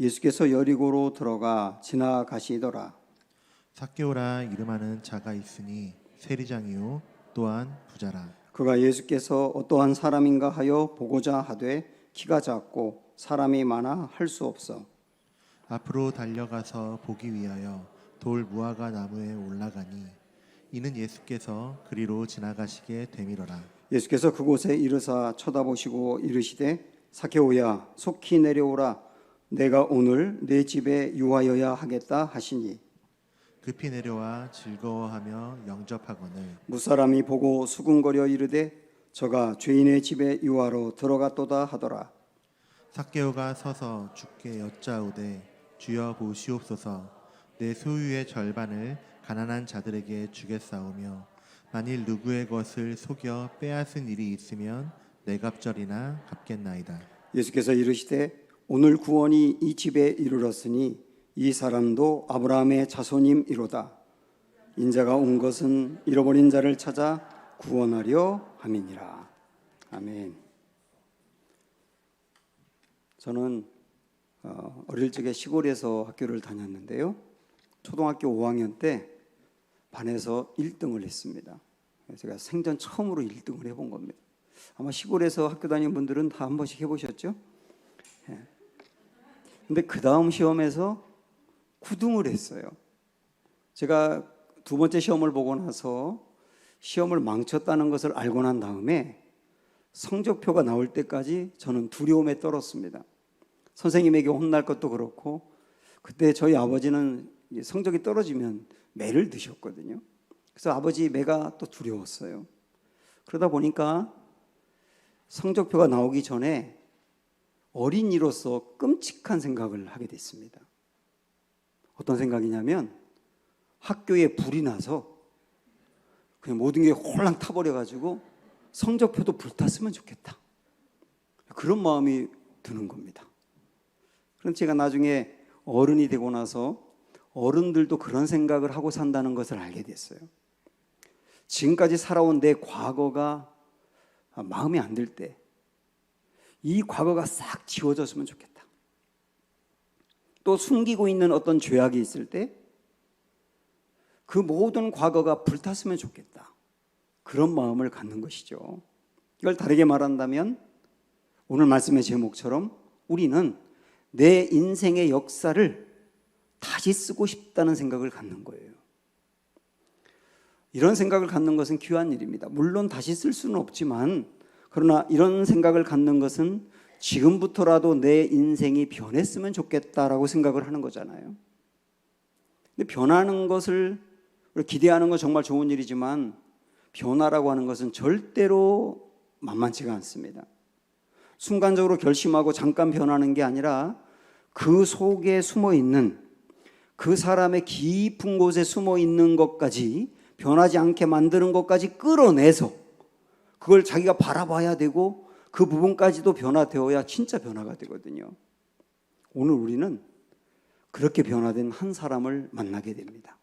예수께서 여리고로 들어가 지나가시더라. 삭개오라 이름하는 자가 있으니 세리장이요 또한 부자라. 그가 예수께서 어떠한 사람인가 하여 보고자 하되 키가 작고 사람이 많아 할 수 없어 앞으로 달려가서 보기 위하여 돌 무화과 나무에 올라가니 이는 예수께서 그리로 지나가시게 되밀어라. 예수께서 그곳에 이르사 쳐다보시고 이르시되 삭개오야 속히 내려오라 내가 오늘 내 집에 유하여야 하겠다 하시니 급히 내려와 즐거워하며 영접하거늘 무사람이 보고 수군거려 이르되 저가 죄인의 집에 유하러 들어갔도다 하더라. 삭개오가 서서 주께 여짜오되 주여 보시옵소서 내 소유의 절반을 가난한 자들에게 주겠사오며 만일 누구의 것을 속여 빼앗은 일이 있으면 내 갑절이나 갚겠나이다. 예수께서 이르시되 오늘 구원이 이 집에 이르렀으니 이 사람도 아브라함의 자손임이로다. 인자가 온 것은 잃어버린 자를 찾아 구원하려 함이니라. 아멘. 저는 어릴 적에 시골에서 학교를 다녔는데요. 초등학교 5학년 때 반에서 1등을 했습니다. 제가 생전 처음으로 1등을 해본 겁니다. 아마 시골에서 학교 다니는 분들은 다 한 번씩 해보셨죠? 근데 그 다음 시험에서 9등을 했어요. 제가 두 번째 시험을 보고 나서 시험을 망쳤다는 것을 알고 난 다음에 성적표가 나올 때까지 저는 두려움에 떨었습니다. 선생님에게 혼날 것도 그렇고 그때 저희 아버지는 성적이 떨어지면 매를 드셨거든요. 그래서 아버지 매가 또 두려웠어요. 그러다 보니까 성적표가 나오기 전에 어린이로서 끔찍한 생각을 하게 됐습니다. 어떤 생각이냐면 학교에 불이 나서 그냥 모든 게 홀랑 타버려가지고 성적표도 불탔으면 좋겠다. 그런 마음이 드는 겁니다. 그럼 제가 나중에 어른이 되고 나서 어른들도 그런 생각을 하고 산다는 것을 알게 됐어요. 지금까지 살아온 내 과거가 마음에 안 들 때 이 과거가 싹 지워졌으면 좋겠다. 또 숨기고 있는 어떤 죄악이 있을 때 그 모든 과거가 불탔으면 좋겠다. 그런 마음을 갖는 것이죠. 이걸 다르게 말한다면 오늘 말씀의 제목처럼 우리는 내 인생의 역사를 다시 쓰고 싶다는 생각을 갖는 거예요. 이런 생각을 갖는 것은 귀한 일입니다. 물론 다시 쓸 수는 없지만 그러나 이런 생각을 갖는 것은 지금부터라도 내 인생이 변했으면 좋겠다라고 생각을 하는 거잖아요. 근데 변하는 것을 기대하는 건 정말 좋은 일이지만 변화라고 하는 것은 절대로 만만치가 않습니다. 순간적으로 결심하고 잠깐 변하는 게 아니라 그 속에 숨어 있는 그 사람의 깊은 곳에 숨어 있는 것까지 변하지 않게 만드는 것까지 끌어내서 그걸 자기가 바라봐야 되고 그 부분까지도 변화되어야 진짜 변화가 되거든요. 오늘 우리는 그렇게 변화된 한 사람을 만나게 됩니다.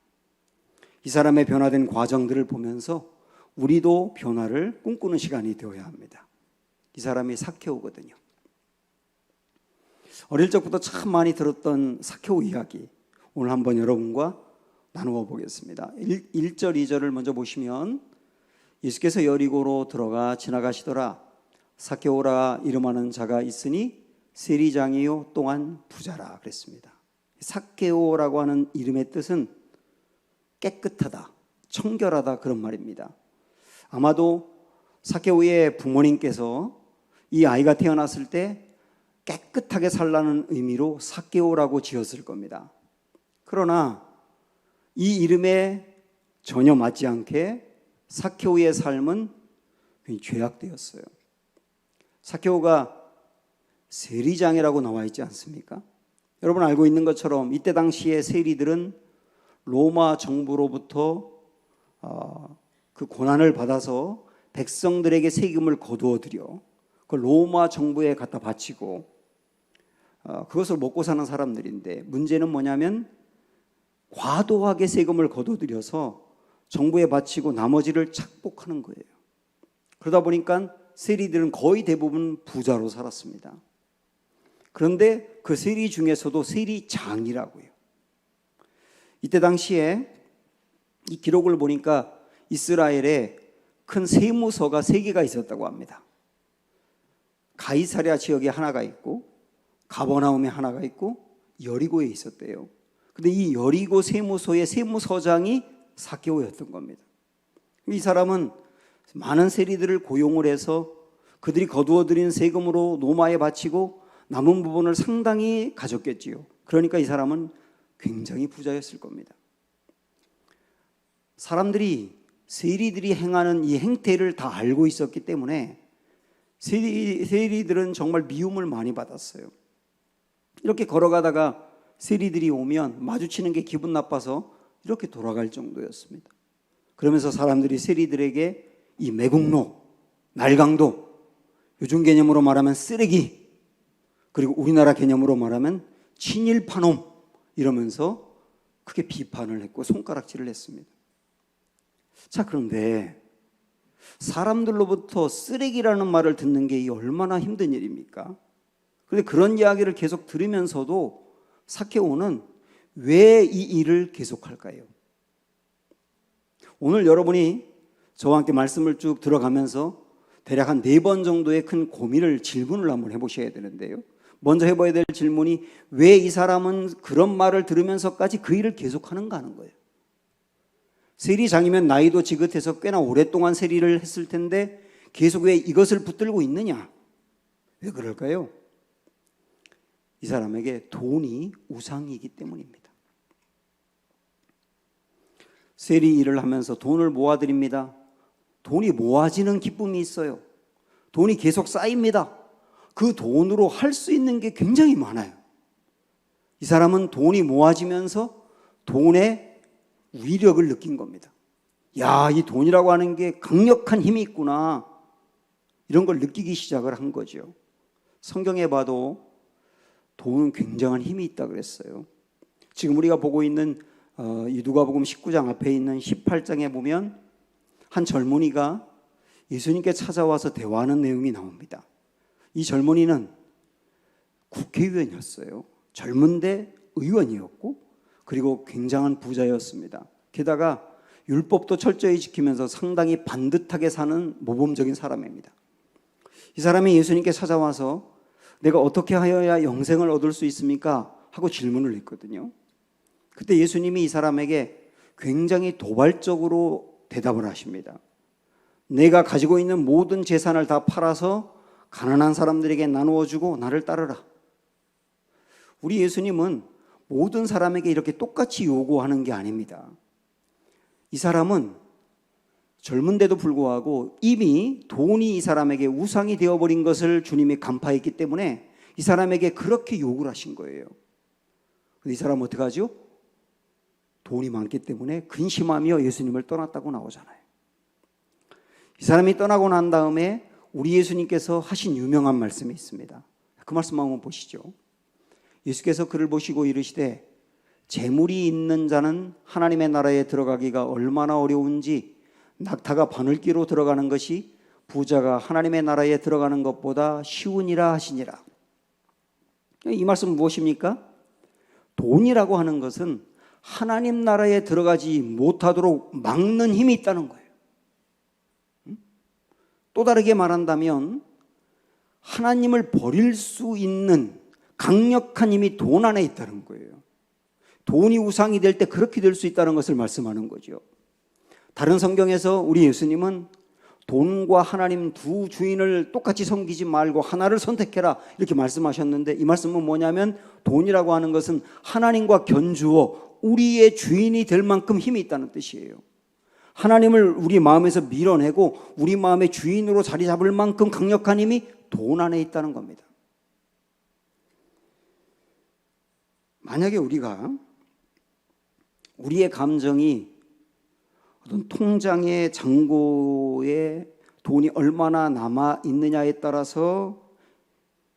이 사람의 변화된 과정들을 보면서 우리도 변화를 꿈꾸는 시간이 되어야 합니다. 이 사람이 삭개오거든요. 어릴 적부터 참 많이 들었던 삭개오 이야기 오늘 한번 여러분과 나누어 보겠습니다. 1절 2절을 먼저 보시면 예수께서 여리고로 들어가 지나가시더라. 삭개오라 이름하는 자가 있으니 세리장이요 또한 부자라 그랬습니다. 삭개오라고 하는 이름의 뜻은 깨끗하다, 청결하다 그런 말입니다. 아마도 삭개오의 부모님께서 이 아이가 태어났을 때 깨끗하게 살라는 의미로 삭개오라고 지었을 겁니다. 그러나 이 이름에 전혀 맞지 않게 삭개오의 삶은 죄악되었어요. 삭개오가 세리장이라고 나와 있지 않습니까? 여러분 알고 있는 것처럼 이때 당시에 세리들은 로마 정부로부터 그 고난을 받아서 백성들에게 세금을 거두어 들여 그 로마 정부에 갖다 바치고 그것을 먹고 사는 사람들인데 문제는 뭐냐면 과도하게 세금을 거둬들여서 정부에 바치고 나머지를 착복하는 거예요. 그러다 보니까 세리들은 거의 대부분 부자로 살았습니다. 그런데 그 세리 중에서도 세리장이라고요. 이때 당시에 이 기록을 보니까 이스라엘에 큰 세무서가 3개가 있었다고 합니다. 가이사랴 지역에 하나가 있고 가버나움에 하나가 있고 여리고에 있었대요. 근데 이 여리고 세무소의 세무서장이 삭개오였던 겁니다. 이 사람은 많은 세리들을 고용을 해서 그들이 거두어들인 세금으로 노마에 바치고 남은 부분을 상당히 가졌겠지요. 그러니까 이 사람은 굉장히 부자였을 겁니다. 사람들이 세리들이 행하는 이 행태를 다 알고 있었기 때문에 세리들은 정말 미움을 많이 받았어요. 이렇게 걸어가다가 세리들이 오면 마주치는 게 기분 나빠서 이렇게 돌아갈 정도였습니다. 그러면서 사람들이 세리들에게 이 매국노, 날강도, 요즘 개념으로 말하면 쓰레기, 그리고 우리나라 개념으로 말하면 친일파놈 이러면서 크게 비판을 했고 손가락질을 했습니다. 자, 그런데 사람들로부터 쓰레기라는 말을 듣는 게 얼마나 힘든 일입니까? 그런데 그런 이야기를 계속 들으면서도 삭개오는 왜 이 일을 계속할까요? 오늘 여러분이 저와 함께 말씀을 쭉 들어가면서 대략 한 4번 정도의 큰 고민을, 질문을 한번 해보셔야 되는데요. 먼저 해봐야 될 질문이 왜 이 사람은 그런 말을 들으면서까지 그 일을 계속하는가 하는 거예요. 세리장이면 나이도 지긋해서 꽤나 오랫동안 세리를 했을 텐데 계속 왜 이것을 붙들고 있느냐? 왜 그럴까요? 이 사람에게 돈이 우상이기 때문입니다. 세리 일을 하면서 돈을 모아드립니다. 돈이 모아지는 기쁨이 있어요. 돈이 계속 쌓입니다. 그 돈으로 할 수 있는 게 굉장히 많아요. 이 사람은 돈이 모아지면서 돈의 위력을 느낀 겁니다. 야, 이 돈이라고 하는 게 강력한 힘이 있구나. 이런 걸 느끼기 시작을 한 거죠. 성경에 봐도 돈은 굉장한 힘이 있다 그랬어요. 지금 우리가 보고 있는 이 누가복음 19장 앞에 있는 18장에 보면 한 젊은이가 예수님께 찾아와서 대화하는 내용이 나옵니다. 이 젊은이는 국회의원이었어요. 젊은데 의원이었고 그리고 굉장한 부자였습니다. 게다가 율법도 철저히 지키면서 상당히 반듯하게 사는 모범적인 사람입니다. 이 사람이 예수님께 찾아와서 내가 어떻게 하여야 영생을 얻을 수 있습니까? 하고 질문을 했거든요. 그때 예수님이 이 사람에게 굉장히 도발적으로 대답을 하십니다. 내가 가지고 있는 모든 재산을 다 팔아서 가난한 사람들에게 나누어 주고 나를 따르라. 우리 예수님은 모든 사람에게 이렇게 똑같이 요구하는 게 아닙니다. 이 사람은 젊은데도 불구하고 이미 돈이 이 사람에게 우상이 되어버린 것을 주님이 간파했기 때문에 이 사람에게 그렇게 요구를 하신 거예요. 이 사람은 어떻게 하죠? 돈이 많기 때문에 근심하며 예수님을 떠났다고 나오잖아요. 이 사람이 떠나고 난 다음에 우리 예수님께서 하신 유명한 말씀이 있습니다. 그 말씀 한번 보시죠. 예수께서 그를 보시고 이르시되 재물이 있는 자는 하나님의 나라에 들어가기가 얼마나 어려운지 낙타가 바늘기로 들어가는 것이 부자가 하나님의 나라에 들어가는 것보다 쉬우니라 하시니라. 이 말씀은 무엇입니까? 돈이라고 하는 것은 하나님 나라에 들어가지 못하도록 막는 힘이 있다는 거예요. 또 다르게 말한다면 하나님을 버릴 수 있는 강력한 힘이 돈 안에 있다는 거예요. 돈이 우상이 될 때 그렇게 될 수 있다는 것을 말씀하는 거죠. 다른 성경에서 우리 예수님은 돈과 하나님 두 주인을 똑같이 섬기지 말고 하나를 선택해라 이렇게 말씀하셨는데 이 말씀은 뭐냐면 돈이라고 하는 것은 하나님과 견주어 우리의 주인이 될 만큼 힘이 있다는 뜻이에요. 하나님을 우리 마음에서 밀어내고 우리 마음의 주인으로 자리 잡을 만큼 강력한 힘이 돈 안에 있다는 겁니다. 만약에 우리가 우리의 감정이 어떤 통장의 잔고에 돈이 얼마나 남아 있느냐에 따라서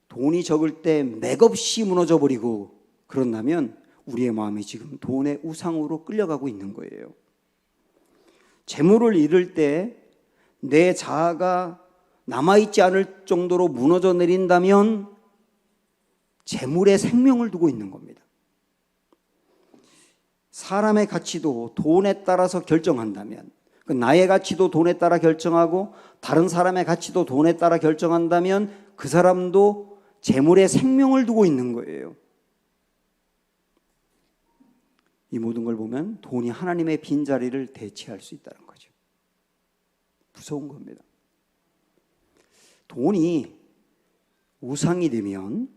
돈이 적을 때 맥없이 무너져 버리고 그런다면 우리의 마음이 지금 돈의 우상으로 끌려가고 있는 거예요. 재물을 잃을 때 내 자아가 남아있지 않을 정도로 무너져 내린다면 재물에 생명을 두고 있는 겁니다. 사람의 가치도 돈에 따라서 결정한다면, 나의 가치도 돈에 따라 결정하고 다른 사람의 가치도 돈에 따라 결정한다면 그 사람도 재물에 생명을 두고 있는 거예요. 이 모든 걸 보면 돈이 하나님의 빈자리를 대체할 수 있다는 거죠. 무서운 겁니다. 돈이 우상이 되면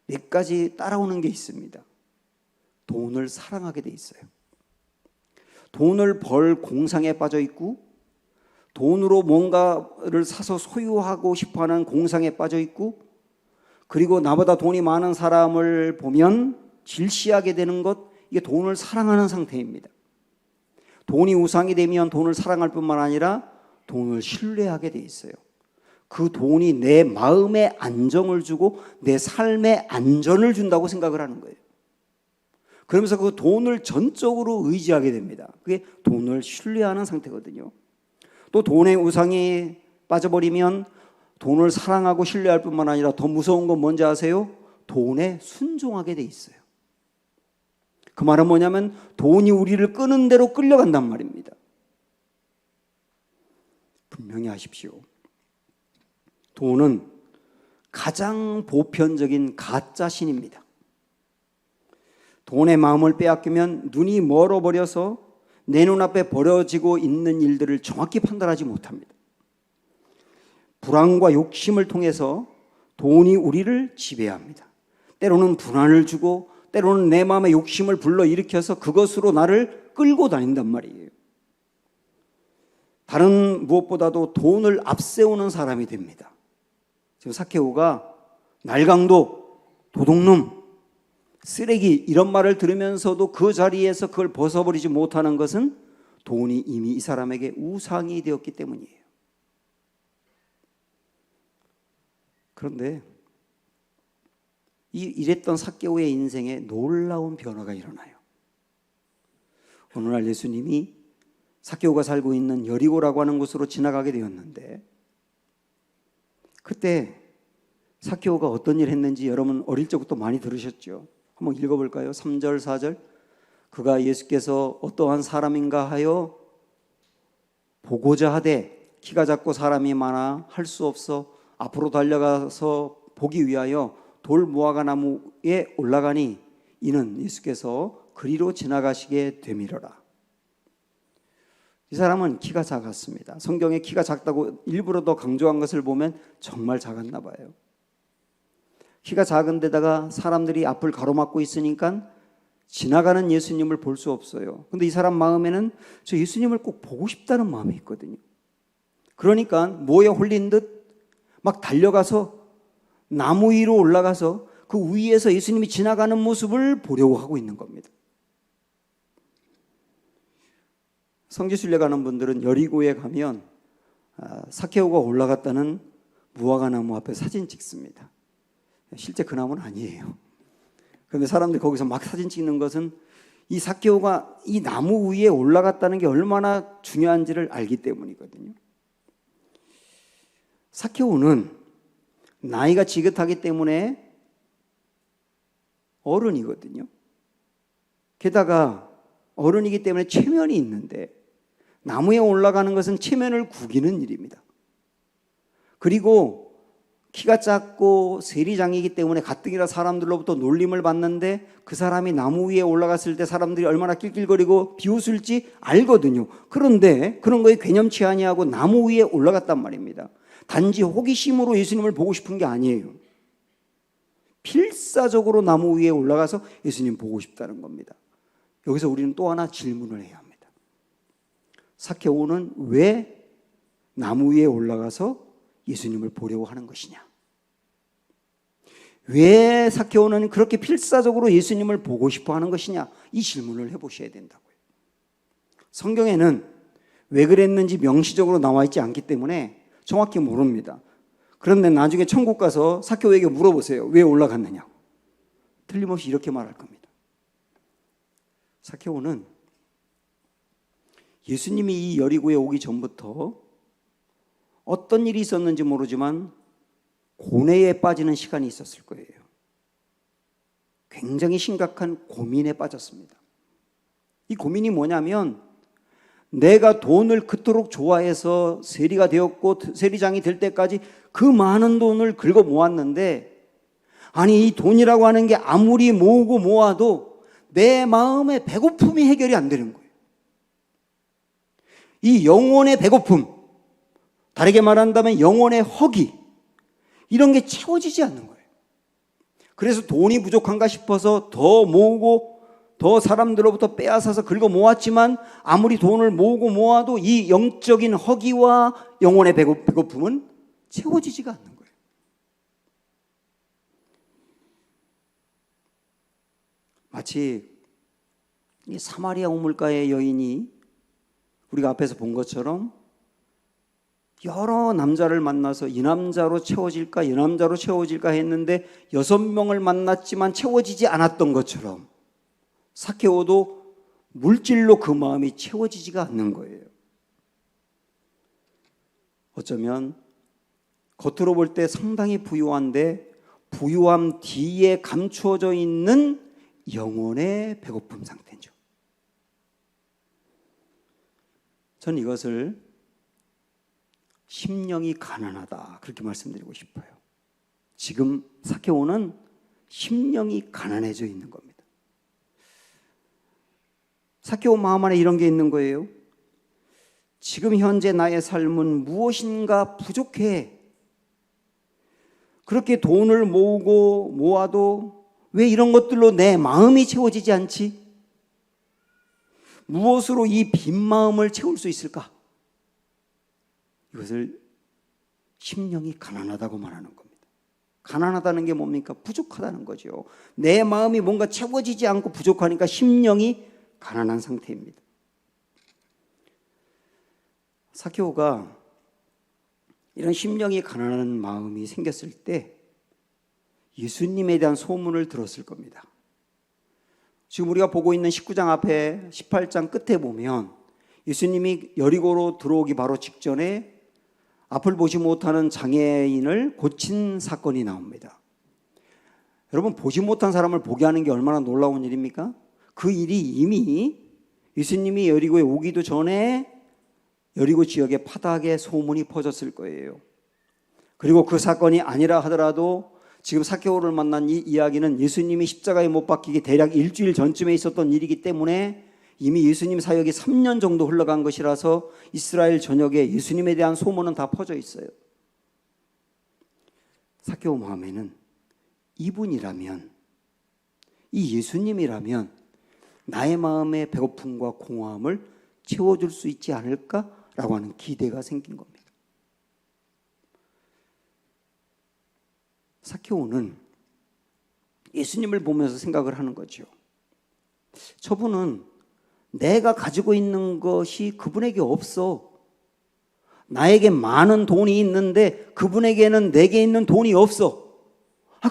몇 가지 따라오는 게 있습니다. 돈을 사랑하게 돼 있어요. 돈을 벌 공상에 빠져 있고, 돈으로 뭔가를 사서 소유하고 싶어하는 공상에 빠져 있고, 그리고 나보다 돈이 많은 사람을 보면 질시하게 되는 것, 이게 돈을 사랑하는 상태입니다. 돈이 우상이 되면 돈을 사랑할 뿐만 아니라 돈을 신뢰하게 돼 있어요. 그 돈이 내 마음에 안정을 주고 내 삶에 안전을 준다고 생각을 하는 거예요. 그러면서 그 돈을 전적으로 의지하게 됩니다. 그게 돈을 신뢰하는 상태거든요. 또 돈의 우상이 빠져버리면 돈을 사랑하고 신뢰할 뿐만 아니라 더 무서운 건 뭔지 아세요? 돈에 순종하게 돼 있어요. 그 말은 뭐냐면 돈이 우리를 끄는 대로 끌려간단 말입니다. 분명히 아십시오. 돈은 가장 보편적인 가짜 신입니다. 돈의 마음을 빼앗기면 눈이 멀어버려서 내 눈앞에 벌어지고 있는 일들을 정확히 판단하지 못합니다. 불안과 욕심을 통해서 돈이 우리를 지배합니다. 때로는 불안을 주고 때로는 내 마음의 욕심을 불러일으켜서 그것으로 나를 끌고 다닌단 말이에요. 다른 무엇보다도 돈을 앞세우는 사람이 됩니다. 지금 삭개오가 날강도, 도둑놈, 쓰레기 이런 말을 들으면서도 그 자리에서 그걸 벗어버리지 못하는 것은 돈이 이미 이 사람에게 우상이 되었기 때문이에요. 그런데 이랬던 삭개오의 인생에 놀라운 변화가 일어나요. 어느 날 예수님이 삭개오가 살고 있는 여리고라고 하는 곳으로 지나가게 되었는데, 그때 삭개오가 어떤 일을 했는지 여러분 어릴 적부터 많이 들으셨죠. 한번 읽어볼까요? 3절 4절. 그가 예수께서 어떠한 사람인가 하여 보고자 하되 키가 작고 사람이 많아 할 수 없어 앞으로 달려가서 보기 위하여 돌 무화과 나무에 올라가니 이는 예수께서 그리로 지나가시게 되밀어라. 이 사람은 키가 작았습니다. 성경에 키가 작다고 일부러 더 강조한 것을 보면 정말 작았나 봐요. 키가 작은 데다가 사람들이 앞을 가로막고 있으니까 지나가는 예수님을 볼 수 없어요. 근데 이 사람 마음에는 저 예수님을 꼭 보고 싶다는 마음이 있거든요. 그러니까 뭐에 홀린 듯 막 달려가서 나무 위로 올라가서 그 위에서 예수님이 지나가는 모습을 보려고 하고 있는 겁니다. 성지순례 가는 분들은 여리고에 가면 삭개오가 올라갔다는 무화과 나무 앞에 사진 찍습니다. 실제 그 나무는 아니에요. 그런데 사람들이 거기서 막 사진 찍는 것은 이 삭개오가 이 나무 위에 올라갔다는 게 얼마나 중요한지를 알기 때문이거든요. 삭개오는 나이가 지긋하기 때문에 어른이거든요. 게다가 어른이기 때문에 체면이 있는데 나무에 올라가는 것은 체면을 구기는 일입니다. 그리고 키가 작고 세리장이기 때문에 가뜩이나 사람들로부터 놀림을 받는데 그 사람이 나무 위에 올라갔을 때 사람들이 얼마나 낄낄거리고 비웃을지 알거든요. 그런데 그런 거에 괴념치 아니하고 나무 위에 올라갔단 말입니다. 단지 호기심으로 예수님을 보고 싶은 게 아니에요. 필사적으로 나무 위에 올라가서 예수님 보고 싶다는 겁니다. 여기서 우리는 또 하나 질문을 해야 합니다. 삭개오는 왜 나무 위에 올라가서 예수님을 보려고 하는 것이냐? 왜 삭개오는 그렇게 필사적으로 예수님을 보고 싶어 하는 것이냐? 이 질문을 해보셔야 된다고요. 성경에는 왜 그랬는지 명시적으로 나와 있지 않기 때문에 정확히 모릅니다. 그런데 나중에 천국 가서 삭개오에게 물어보세요. 왜 올라갔느냐? 틀림없이 이렇게 말할 겁니다. 삭개오는 예수님이 이 여리고에 오기 전부터 어떤 일이 있었는지 모르지만 고뇌에 빠지는 시간이 있었을 거예요. 굉장히 심각한 고민에 빠졌습니다. 이 고민이 뭐냐면 내가 돈을 그토록 좋아해서 세리가 되었고 세리장이 될 때까지 그 많은 돈을 긁어 모았는데 아니 이 돈이라고 하는 게 아무리 모으고 모아도 내 마음의 배고픔이 해결이 안 되는 거예요. 이 영혼의 배고픔, 다르게 말한다면 영혼의 허기, 이런 게 채워지지 않는 거예요. 그래서 돈이 부족한가 싶어서 더 모으고 더 사람들로부터 빼앗아서 긁어 모았지만 아무리 돈을 모으고 모아도 이 영적인 허기와 영혼의 배고픔은 채워지지가 않는 거예요. 마치 이 사마리아 우물가의 여인이 우리가 앞에서 본 것처럼 여러 남자를 만나서 이 남자로 채워질까 이 남자로 채워질까 했는데 6명을 만났지만 채워지지 않았던 것처럼 삭개오도 물질로 그 마음이 채워지지가 않는 거예요. 어쩌면 겉으로 볼 때 상당히 부유한데 부유함 뒤에 감추어져 있는 영혼의 배고픔 상태죠. 전 이것을 심령이 가난하다 그렇게 말씀드리고 싶어요. 지금 삭개오는 심령이 가난해져 있는 겁니다. 삭개오 마음 안에 이런 게 있는 거예요. 지금 현재 나의 삶은 무엇인가 부족해. 그렇게 돈을 모으고 모아도 왜 이런 것들로 내 마음이 채워지지 않지? 무엇으로 이 빈 마음을 채울 수 있을까? 이것을 심령이 가난하다고 말하는 겁니다. 가난하다는 게 뭡니까? 부족하다는 거죠. 내 마음이 뭔가 채워지지 않고 부족하니까 심령이 가난한 상태입니다. 삭개오가 이런 심령이 가난한 마음이 생겼을 때 예수님에 대한 소문을 들었을 겁니다. 지금 우리가 보고 있는 19장 앞에 18장 끝에 보면 예수님이 여리고로 들어오기 바로 직전에 앞을 보지 못하는 장애인을 고친 사건이 나옵니다. 여러분, 보지 못한 사람을 보게 하는 게 얼마나 놀라운 일입니까? 그 일이 이미 예수님이 여리고에 오기도 전에 여리고 지역의 파닥에 소문이 퍼졌을 거예요. 그리고 그 사건이 아니라 하더라도 지금 삭개오를 만난 이 이야기는 예수님이 십자가에 못 박히기 대략 일주일 전쯤에 있었던 일이기 때문에 이미 예수님 사역이 3년 정도 흘러간 것이라서 이스라엘 전역에 예수님에 대한 소문은 다 퍼져 있어요. 삭개오 마음에는 이분이라면, 이 예수님이라면 나의 마음의 배고픔과 공허함을 채워줄 수 있지 않을까라고 하는 기대가 생긴 겁니다. 삭개오는 예수님을 보면서 생각을 하는 거죠. 저분은 내가 가지고 있는 것이 그분에게 없어. 나에게 많은 돈이 있는데 그분에게는 내게 있는 돈이 없어.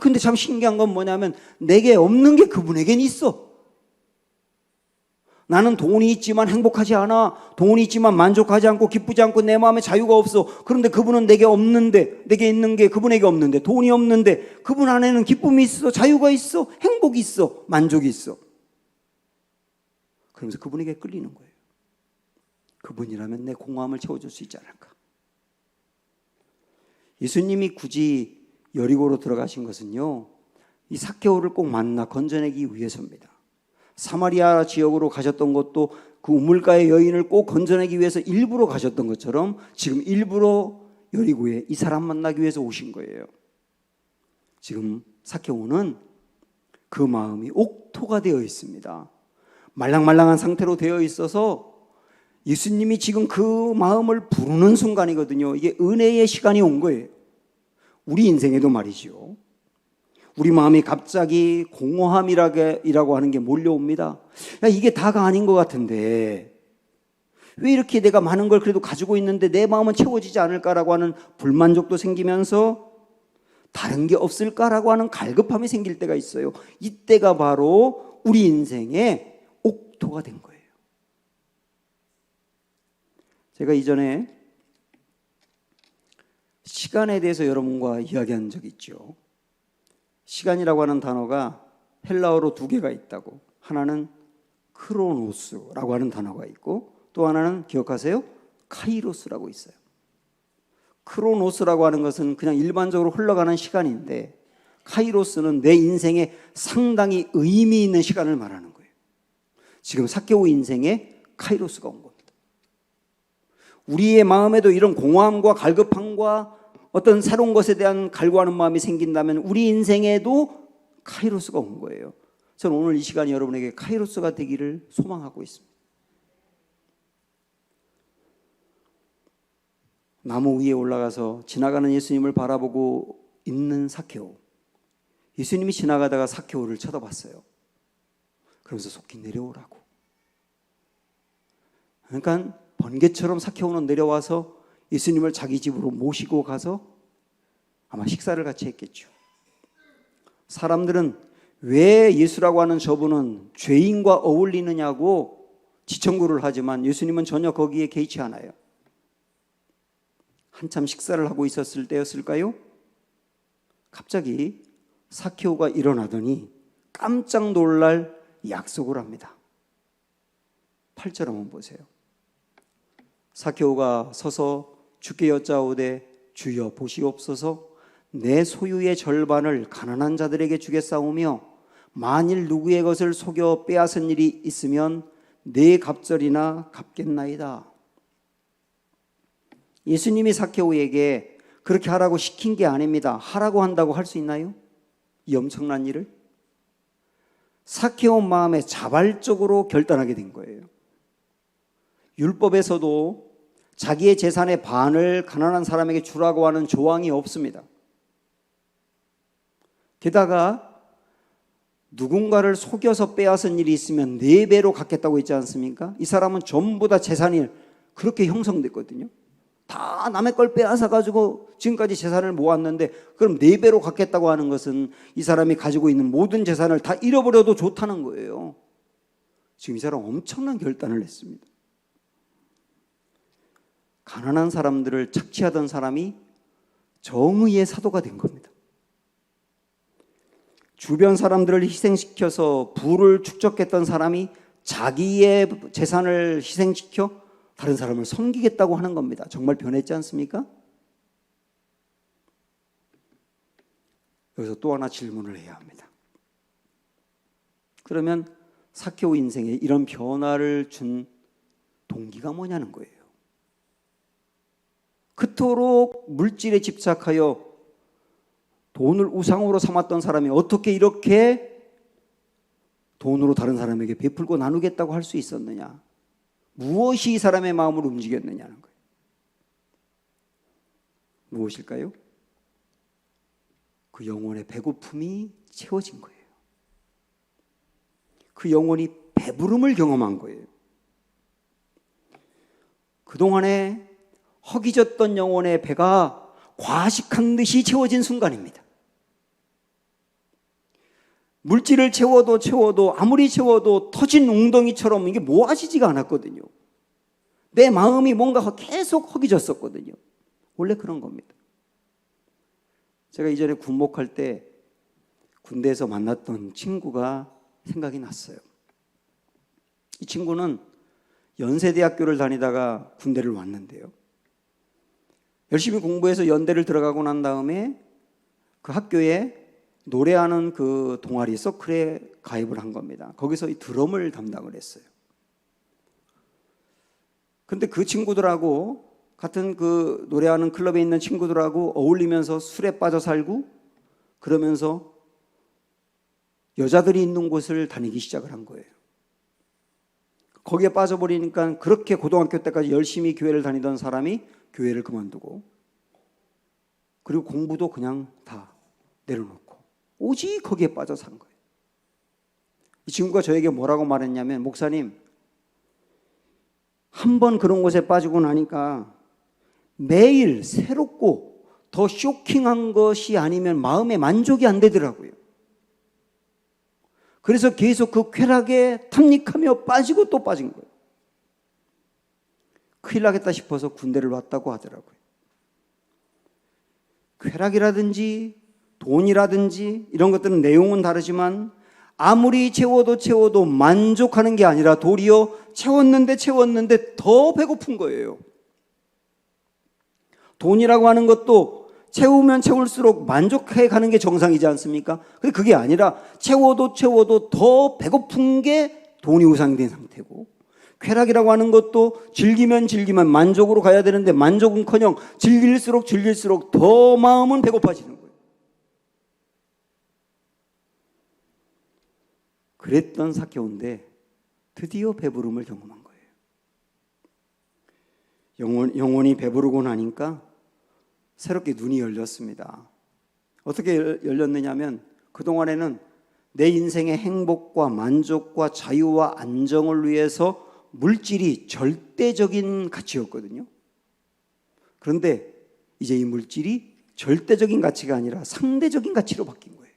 근데 참 신기한 건 뭐냐면 내게 없는 게 그분에겐 있어. 나는 돈이 있지만 행복하지 않아. 돈이 있지만 만족하지 않고 기쁘지 않고 내 마음에 자유가 없어. 그런데 그분은 내게 없는데, 내게 있는 게 그분에게 없는데, 돈이 없는데 그분 안에는 기쁨이 있어, 자유가 있어, 행복이 있어, 만족이 있어. 그러면서 그분에게 끌리는 거예요. 그분이라면 내 공허함을 채워줄 수 있지 않을까. 예수님이 굳이 여리고로 들어가신 것은요, 이 삭개오를 꼭 만나 건져내기 위해서입니다. 사마리아 지역으로 가셨던 것도 그 우물가의 여인을 꼭 건져내기 위해서 일부러 가셨던 것처럼 지금 일부러 여리고에 이 사람 만나기 위해서 오신 거예요. 지금 삭개오는 그 마음이 옥토가 되어 있습니다. 말랑말랑한 상태로 되어 있어서 예수님이 지금 그 마음을 부르는 순간이거든요. 이게 은혜의 시간이 온 거예요. 우리 인생에도 말이죠. 우리 마음이 갑자기 공허함이라고 하는 게 몰려옵니다. 야, 이게 다가 아닌 것 같은데 왜 이렇게 내가 많은 걸 그래도 가지고 있는데 내 마음은 채워지지 않을까라고 하는 불만족도 생기면서 다른 게 없을까라고 하는 갈급함이 생길 때가 있어요. 이때가 바로 우리 인생의 옥토가 된 거예요. 제가 이전에 시간에 대해서 여러분과 이야기한 적이 있죠. 시간이라고 하는 단어가 헬라어로 두 개가 있다고. 하나는 크로노스라고 하는 단어가 있고 또 하나는 기억하세요? 카이로스라고 있어요. 크로노스라고 하는 것은 그냥 일반적으로 흘러가는 시간인데 카이로스는 내 인생에 상당히 의미 있는 시간을 말하는 거예요. 지금 삭개오 인생에 카이로스가 온 겁니다. 우리의 마음에도 이런 공허함과 갈급함과 어떤 새로운 것에 대한 갈구하는 마음이 생긴다면 우리 인생에도 카이로스가 온 거예요. 저는 오늘 이 시간이 여러분에게 카이로스가 되기를 소망하고 있습니다. 나무 위에 올라가서 지나가는 예수님을 바라보고 있는 삭개오. 예수님이 지나가다가 삭개오를 쳐다봤어요. 그러면서 속히 내려오라고. 그러니까 번개처럼 삭개오는 내려와서 예수님을 자기 집으로 모시고 가서 아마 식사를 같이 했겠죠. 사람들은 왜 예수라고 하는 저분은 죄인과 어울리느냐고 지청구를 하지만 예수님은 전혀 거기에 개의치 않아요. 한참 식사를 하고 있었을 때였을까요? 갑자기 삭개오가 일어나더니 깜짝 놀랄 약속을 합니다. 8절 한번 보세요. 삭개오가 서서 주께 여짜오되 주여 보시옵소서 내 소유의 절반을 가난한 자들에게 주겠사오며 만일 누구의 것을 속여 빼앗은 일이 있으면 네 갑절이나 갚겠나이다. 예수님이 삭개오에게 그렇게 하라고 시킨 게 아닙니다. 하라고 한다고 할 수 있나요? 이 엄청난 일을? 삭개오 마음에 자발적으로 결단하게 된 거예요. 율법에서도 자기의 재산의 반을 가난한 사람에게 주라고 하는 조항이 없습니다. 게다가 누군가를 속여서 빼앗은 일이 있으면 4배로 갚겠다고 했지 않습니까? 이 사람은 전부 다 재산이 그렇게 형성됐거든요. 다 남의 걸 빼앗아 가지고 지금까지 재산을 모았는데 그럼 4배로 갚겠다고 하는 것은 이 사람이 가지고 있는 모든 재산을 다 잃어버려도 좋다는 거예요. 지금 이 사람 엄청난 결단을 했습니다. 가난한 사람들을 착취하던 사람이 정의의 사도가 된 겁니다. 주변 사람들을 희생시켜서 부를 축적했던 사람이 자기의 재산을 희생시켜 다른 사람을 섬기겠다고 하는 겁니다. 정말 변했지 않습니까? 여기서 또 하나 질문을 해야 합니다. 그러면 삭개오 인생에 이런 변화를 준 동기가 뭐냐는 거예요. 그토록 물질에 집착하여 돈을 우상으로 삼았던 사람이 어떻게 이렇게 돈으로 다른 사람에게 베풀고 나누겠다고 할 수 있었느냐? 무엇이 이 사람의 마음을 움직였느냐는 거예요. 무엇일까요? 그 영혼의 배고픔이 채워진 거예요. 그 영혼이 배부름을 경험한 거예요. 그동안에 허기졌던 영혼의 배가 과식한 듯이 채워진 순간입니다. 물질을 채워도 아무리 채워도 터진 웅덩이처럼 이게 모아지지가 않았거든요. 내 마음이 뭔가 계속 허기졌었거든요. 원래 그런 겁니다. 제가 이전에 군목할 때 군대에서 만났던 친구가 생각이 났어요. 이 친구는 연세대학교를 다니다가 군대를 왔는데요. 열심히 공부해서 연대를 들어가고 난 다음에 그 학교에 노래하는 그 동아리 서클에 가입을 한 겁니다. 거기서 이 드럼을 담당을 했어요. 근데 그 친구들하고 같은 그 노래하는 클럽에 있는 친구들하고 어울리면서 술에 빠져 살고 그러면서 여자들이 있는 곳을 다니기 시작을 한 거예요. 거기에 빠져버리니까 그렇게 고등학교 때까지 열심히 교회를 다니던 사람이 교회를 그만두고 그리고 공부도 그냥 다 내려놓고 오직 거기에 빠져 산 거예요. 이 친구가 저에게 뭐라고 말했냐면 목사님 한 번 그런 곳에 빠지고 나니까 매일 새롭고 더 쇼킹한 것이 아니면 마음에 만족이 안 되더라고요. 그래서 계속 그 쾌락에 탐닉하며 빠지고 또 빠진 거예요. 큰일 나겠다 싶어서 군대를 왔다고 하더라고요. 쾌락이라든지 돈이라든지 이런 것들은 내용은 다르지만 아무리 채워도 만족하는 게 아니라 도리어 채웠는데 더 배고픈 거예요. 돈이라고 하는 것도 채우면 채울수록 만족해 가는 게 정상이지 않습니까? 근데 그게 아니라 채워도 더 배고픈 게 돈이 우상이 된 상태고, 쾌락이라고 하는 것도 즐기면 만족으로 가야 되는데 만족은커녕 즐길수록 더 마음은 배고파지는 거예요. 그랬던 삭개오인데 드디어 배부름을 경험한 거예요. 영혼이 배부르고 나니까 새롭게 눈이 열렸습니다. 어떻게 열렸느냐면 그동안에는 내 인생의 행복과 만족과 자유와 안정을 위해서 물질이 절대적인 가치였거든요. 그런데 이제 이 물질이 절대적인 가치가 아니라 상대적인 가치로 바뀐 거예요.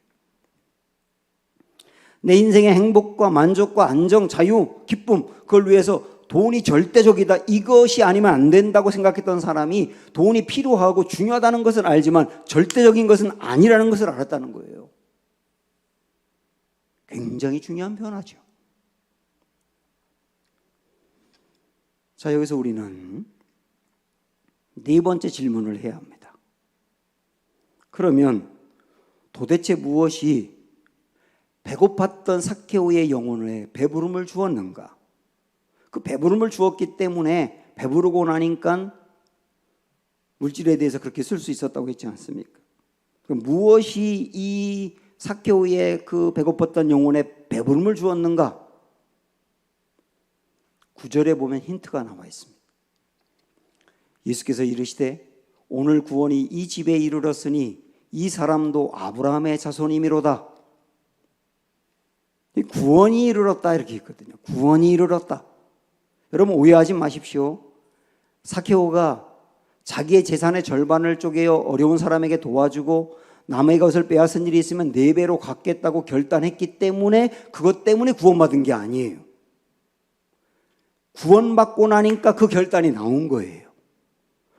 내 인생의 행복과 만족과 안정, 자유, 기쁨, 그걸 위해서 돈이 절대적이다, 이것이 아니면 안 된다고 생각했던 사람이 돈이 필요하고 중요하다는 것을 알지만 절대적인 것은 아니라는 것을 알았다는 거예요. 굉장히 중요한 변화죠. 자, 여기서 우리는 네 번째 질문을 해야 합니다. 그러면 도대체 무엇이 배고팠던 삭개오의 영혼에 배부름을 주었는가? 그 배부름을 주었기 때문에 배부르고 나니까 물질에 대해서 그렇게 쓸 수 있었다고 했지 않습니까? 그럼 무엇이 이 삭개오의 그 배고팠던 영혼에 배부름을 주었는가? 9절에 보면 힌트가 나와 있습니다. 예수께서 이르시되 오늘 구원이 이 집에 이르렀으니 이 사람도 아브라함의 자손이미로다. 구원이 이르렀다 이렇게 있거든요. 구원이 이르렀다. 여러분 오해하지 마십시오. 삭개오가 자기의 재산의 절반을 쪼개어 어려운 사람에게 도와주고 남의 것을 빼앗은 일이 있으면 4배로 갚겠다고 결단했기 때문에 그것 때문에 구원받은 게 아니에요. 구원받고 나니까 그 결단이 나온 거예요.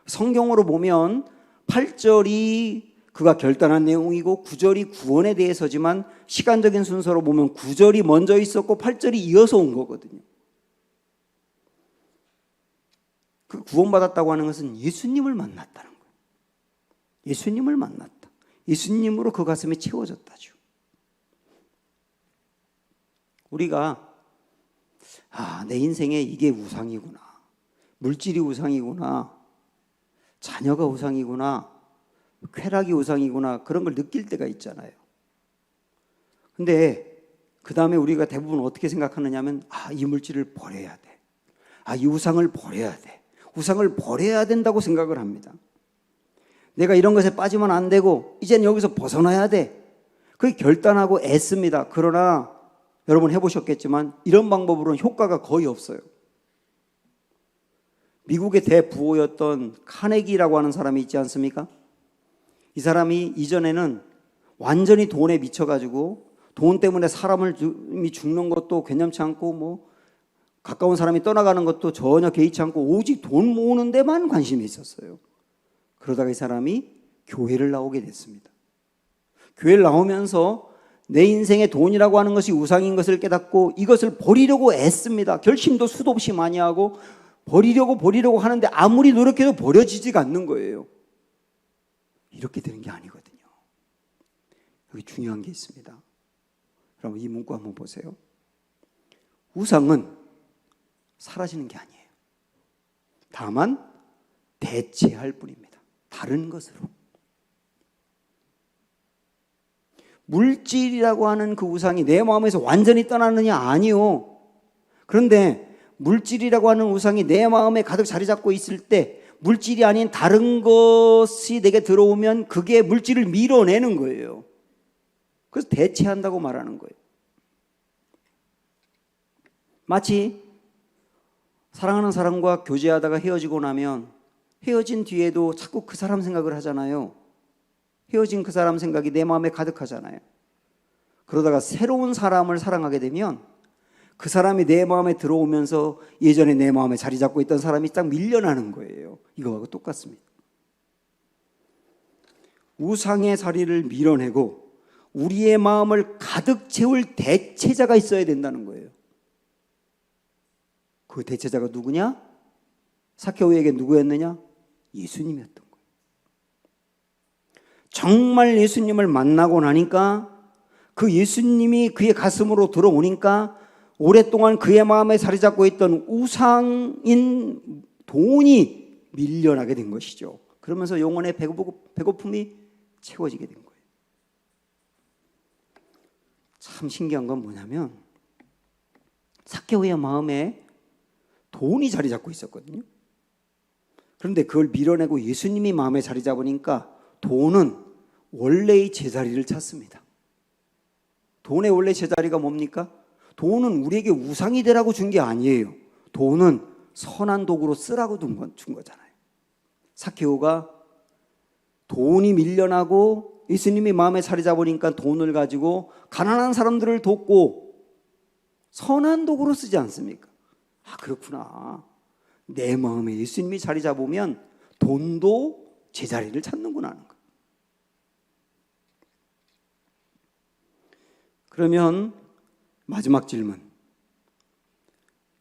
성경으로 보면 8절이 그가 결단한 내용이고 9절이 구원에 대해서지만 시간적인 순서로 보면 9절이 먼저 있었고 8절이 이어서 온 거거든요. 그 구원받았다고 하는 것은 예수님을 만났다는 거예요. 예수님을 만났다. 예수님으로 그 가슴이 채워졌다죠. 우리가 내 인생에 이게 우상이구나, 물질이 우상이구나, 자녀가 우상이구나, 쾌락이 우상이구나, 그런 걸 느낄 때가 있잖아요. 근데 그 다음에 우리가 대부분 어떻게 생각하느냐면 이 물질을 버려야 돼, 이 우상을 버려야 돼, 우상을 버려야 된다고 생각을 합니다. 내가 이런 것에 빠지면 안 되고 이제는 여기서 벗어나야 돼, 그게 결단하고 애씁니다. 그러나 여러분 해보셨겠지만 이런 방법으로는 효과가 거의 없어요. 미국의 대부호였던 카네기라고 하는 사람이 있지 않습니까? 이 사람이 이전에는 완전히 돈에 미쳐가지고 돈 때문에 사람이 죽는 것도 괜찮지 않고 가까운 사람이 떠나가는 것도 전혀 개의치 않고 오직 돈 모으는 데만 관심이 있었어요. 그러다가 이 사람이 교회를 나오게 됐습니다. 교회를 나오면서 내 인생에 돈이라고 하는 것이 우상인 것을 깨닫고 이것을 버리려고 애씁니다. 결심도 수도 없이 많이 하고 버리려고 하는데 아무리 노력해도 버려지지가 않는 거예요. 이렇게 되는 게 아니거든요. 여기 중요한 게 있습니다. 여러분 이 문구 한번 보세요. 우상은 사라지는 게 아니에요. 다만 대체할 뿐입니다. 다른 것으로. 물질이라고 하는 그 우상이 내 마음에서 완전히 떠나느냐? 아니요. 그런데 물질이라고 하는 우상이 내 마음에 가득 자리 잡고 있을 때 물질이 아닌 다른 것이 내게 들어오면 그게 물질을 밀어내는 거예요. 그래서 대체한다고 말하는 거예요. 마치 사랑하는 사람과 교제하다가 헤어지고 나면 헤어진 뒤에도 자꾸 그 사람 생각을 하잖아요. 헤어진 그 사람 생각이 내 마음에 가득하잖아요. 그러다가 새로운 사람을 사랑하게 되면 그 사람이 내 마음에 들어오면서 예전에 내 마음에 자리 잡고 있던 사람이 딱 밀려나는 거예요. 이거하고 똑같습니다. 우상의 자리를 밀어내고 우리의 마음을 가득 채울 대체자가 있어야 된다는 거예요. 그 대체자가 누구냐? 삭개오에게 누구였느냐? 예수님이었던 거예요. 정말 예수님을 만나고 나니까 그 예수님이 그의 가슴으로 들어오니까 오랫동안 그의 마음에 자리 잡고 있던 우상인 돈이 밀려나게 된 것이죠. 그러면서 영혼의 배고픔이 채워지게 된 거예요. 참 신기한 건 뭐냐면 삭개오의 마음에 돈이 자리 잡고 있었거든요. 그런데 그걸 밀어내고 예수님이 마음에 자리 잡으니까 돈은 원래의 제자리를 찾습니다. 돈의 원래 제자리가 뭡니까? 돈은 우리에게 우상이 되라고 준 게 아니에요. 돈은 선한 도구로 쓰라고 준 거잖아요. 삭개오가 돈이 밀려나고 예수님이 마음에 자리 잡으니까 돈을 가지고 가난한 사람들을 돕고 선한 도구로 쓰지 않습니까? 아, 그렇구나. 내 마음에 예수님이 자리 잡으면 돈도 제자리를 찾는구나 하는 거예요. 그러면 마지막 질문.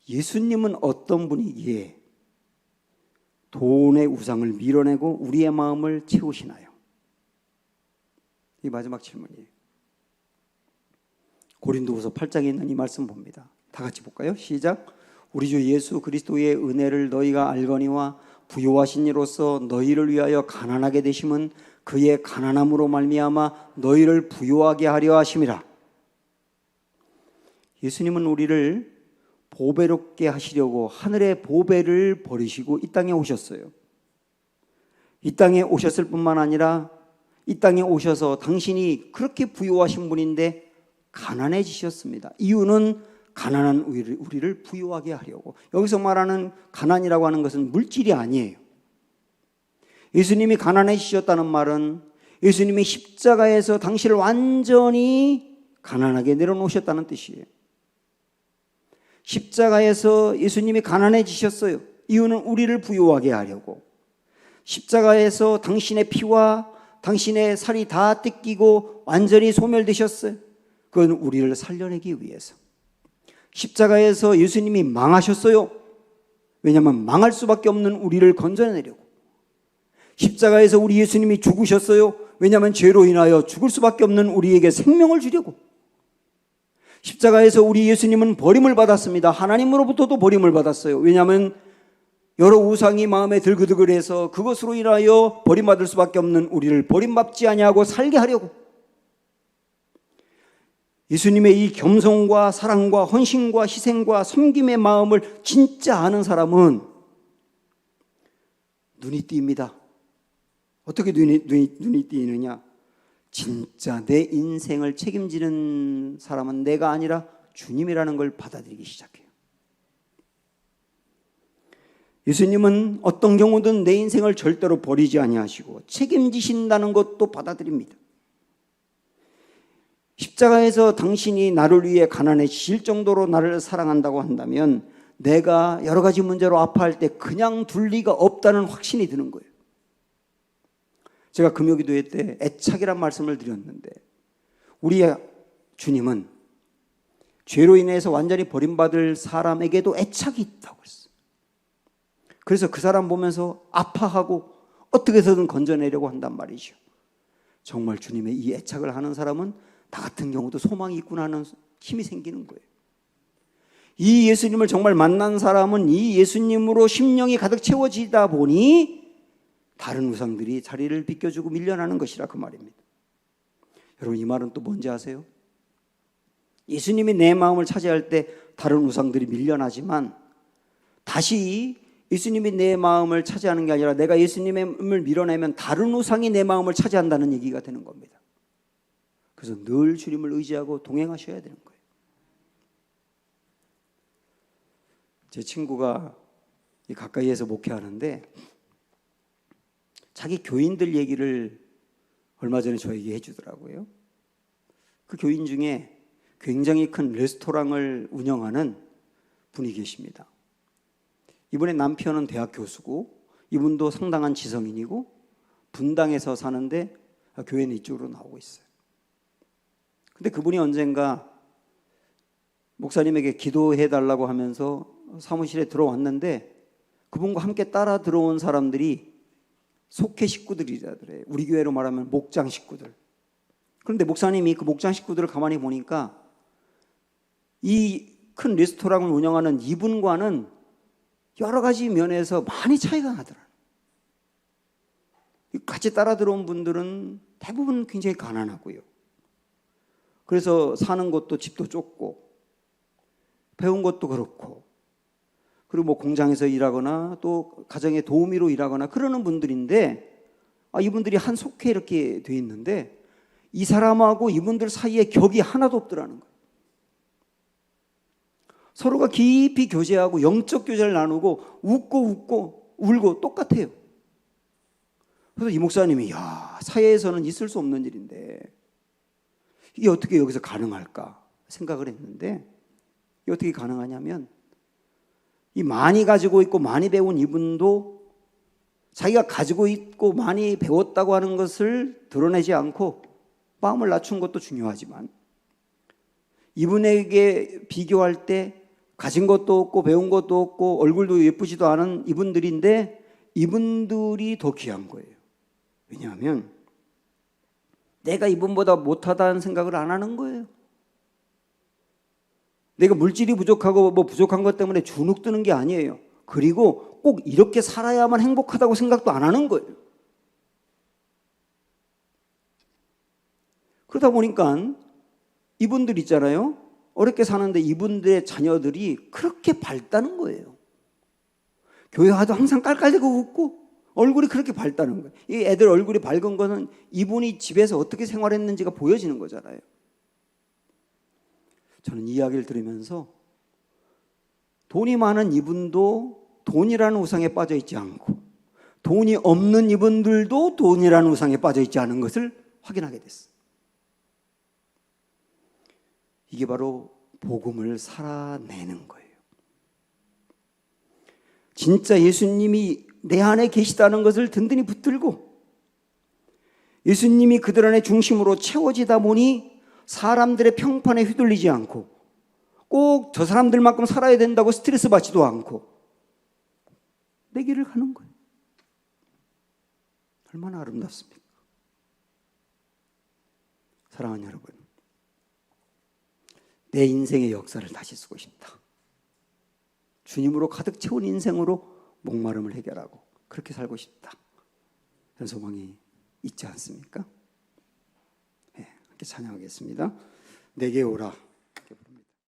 예수님은 어떤 분이기에 돈의 우상을 밀어내고 우리의 마음을 채우시나요? 이 마지막 질문이에요. 고린도후서 8장에 있는 이 말씀 봅니다. 다 같이 볼까요? 시작. 우리 주 예수 그리스도의 은혜를 너희가 알거니와 부요하신 이로써 너희를 위하여 가난하게 되심은 그의 가난함으로 말미암아 너희를 부요하게 하려 하심이라. 예수님은 우리를 보배롭게 하시려고 하늘의 보배를 버리시고 이 땅에 오셨어요. 이 땅에 오셨을 뿐만 아니라 이 땅에 오셔서 당신이 그렇게 부요하신 분인데 가난해지셨습니다. 이유는 가난한 우리를 부유하게 하려고. 여기서 말하는 가난이라고 하는 것은 물질이 아니에요. 예수님이 가난해지셨다는 말은 예수님이 십자가에서 당신을 완전히 가난하게 내려놓으셨다는 뜻이에요. 십자가에서 예수님이 가난해지셨어요. 이유는 우리를 부유하게 하려고. 십자가에서 당신의 피와 당신의 살이 다 뜯기고 완전히 소멸되셨어요. 그건 우리를 살려내기 위해서. 십자가에서 예수님이 망하셨어요. 왜냐하면 망할 수밖에 없는 우리를 건져내려고. 십자가에서 우리 예수님이 죽으셨어요. 왜냐하면 죄로 인하여 죽을 수밖에 없는 우리에게 생명을 주려고. 십자가에서 우리 예수님은 버림을 받았습니다. 하나님으로부터도 버림을 받았어요. 왜냐하면 여러 우상이 마음에 들그들그해서 그것으로 인하여 버림받을 수밖에 없는 우리를 버림받지 아니하고 살게 하려고. 예수님의 이 겸손과 사랑과 헌신과 희생과 섬김의 마음을 진짜 아는 사람은 눈이 띄입니다. 어떻게 눈이 띄느냐? 진짜 내 인생을 책임지는 사람은 내가 아니라 주님이라는 걸 받아들이기 시작해요. 예수님은 어떤 경우든 내 인생을 절대로 버리지 아니하시고 책임지신다는 것도 받아들입니다. 십자가에서 당신이 나를 위해 가난해지실 정도로 나를 사랑한다고 한다면 내가 여러 가지 문제로 아파할 때 그냥 둘 리가 없다는 확신이 드는 거예요. 제가 금요기도회 때 애착이란 말씀을 드렸는데 우리의 주님은 죄로 인해서 완전히 버림받을 사람에게도 애착이 있다고 했어요. 그래서 그 사람 보면서 아파하고 어떻게 해서든 건져내려고 한단 말이죠. 정말 주님의 이 애착을 하는 사람은 나 같은 경우도 소망이 있구나 하는 힘이 생기는 거예요. 이 예수님을 정말 만난 사람은 이 예수님으로 심령이 가득 채워지다 보니 다른 우상들이 자리를 비껴주고 밀려나는 것이라 그 말입니다. 여러분 이 말은 또 뭔지 아세요? 예수님이 내 마음을 차지할 때 다른 우상들이 밀려나지만 다시 예수님이 내 마음을 차지하는 게 아니라 내가 예수님을 밀어내면 다른 우상이 내 마음을 차지한다는 얘기가 되는 겁니다. 그래서 늘 주님을 의지하고 동행하셔야 되는 거예요. 제 친구가 가까이에서 목회하는데 자기 교인들 얘기를 얼마 전에 저에게 해주더라고요. 그 교인 중에 굉장히 큰 레스토랑을 운영하는 분이 계십니다. 이분의 남편은 대학 교수고 이분도 상당한 지성인이고 분당에서 사는데 교회는 이쪽으로 나오고 있어요. 근데 그분이 언젠가 목사님에게 기도해 달라고 하면서 사무실에 들어왔는데 그분과 함께 따라 들어온 사람들이 속회 식구들이라더래요. 우리 교회로 말하면 목장 식구들. 그런데 목사님이 그 목장 식구들을 가만히 보니까 이 큰 레스토랑을 운영하는 이분과는 여러 가지 면에서 많이 차이가 나더라고요. 같이 따라 들어온 분들은 대부분 굉장히 가난하고요. 그래서 사는 곳도 집도 좁고 배운 것도 그렇고 그리고 뭐 공장에서 일하거나 또 가정의 도우미로 일하거나 그러는 분들인데 이분들이 한 속회에 이렇게 돼 있는데 이 사람하고 이분들 사이에 격이 하나도 없더라는 거예요. 서로가 깊이 교제하고 영적 교제를 나누고 웃고 울고 똑같아요. 그래서 이 목사님이 사회에서는 있을 수 없는 일인데 이게 어떻게 여기서 가능할까 생각을 했는데 이게 어떻게 가능하냐면 이 많이 가지고 있고 많이 배운 이분도 자기가 가지고 있고 많이 배웠다고 하는 것을 드러내지 않고 마음을 낮춘 것도 중요하지만 이분에게 비교할 때 가진 것도 없고 배운 것도 없고 얼굴도 예쁘지도 않은 이분들인데 이분들이 더 귀한 거예요. 왜냐하면 내가 이분보다 못하다는 생각을 안 하는 거예요. 내가 물질이 부족하고 뭐 부족한 것 때문에 주눅 드는 게 아니에요. 그리고 꼭 이렇게 살아야만 행복하다고 생각도 안 하는 거예요. 그러다 보니까 이분들 있잖아요. 어렵게 사는데 이분들의 자녀들이 그렇게 밝다는 거예요. 교회 와도 항상 깔깔대고 웃고 얼굴이 그렇게 밝다는 거예요. 이 애들 얼굴이 밝은 거는 이분이 집에서 어떻게 생활했는지가 보여지는 거잖아요. 저는 이 이야기를 들으면서 돈이 많은 이분도 돈이라는 우상에 빠져 있지 않고 돈이 없는 이분들도 돈이라는 우상에 빠져 있지 않은 것을 확인하게 됐어요. 이게 바로 복음을 살아내는 거예요. 진짜 예수님이 내 안에 계시다는 것을 든든히 붙들고 예수님이 그들 안에 중심으로 채워지다 보니 사람들의 평판에 휘둘리지 않고 꼭 저 사람들만큼 살아야 된다고 스트레스 받지도 않고 내 길을 가는 거예요. 얼마나 아름답습니까? 사랑하는 여러분, 내 인생의 역사를 다시 쓰고 싶다. 주님으로 가득 채운 인생으로 목마름을 해결하고 그렇게 살고 싶다. 그런 소망이 있지 않습니까? 네, 함께 찬양하겠습니다. 내게 오라.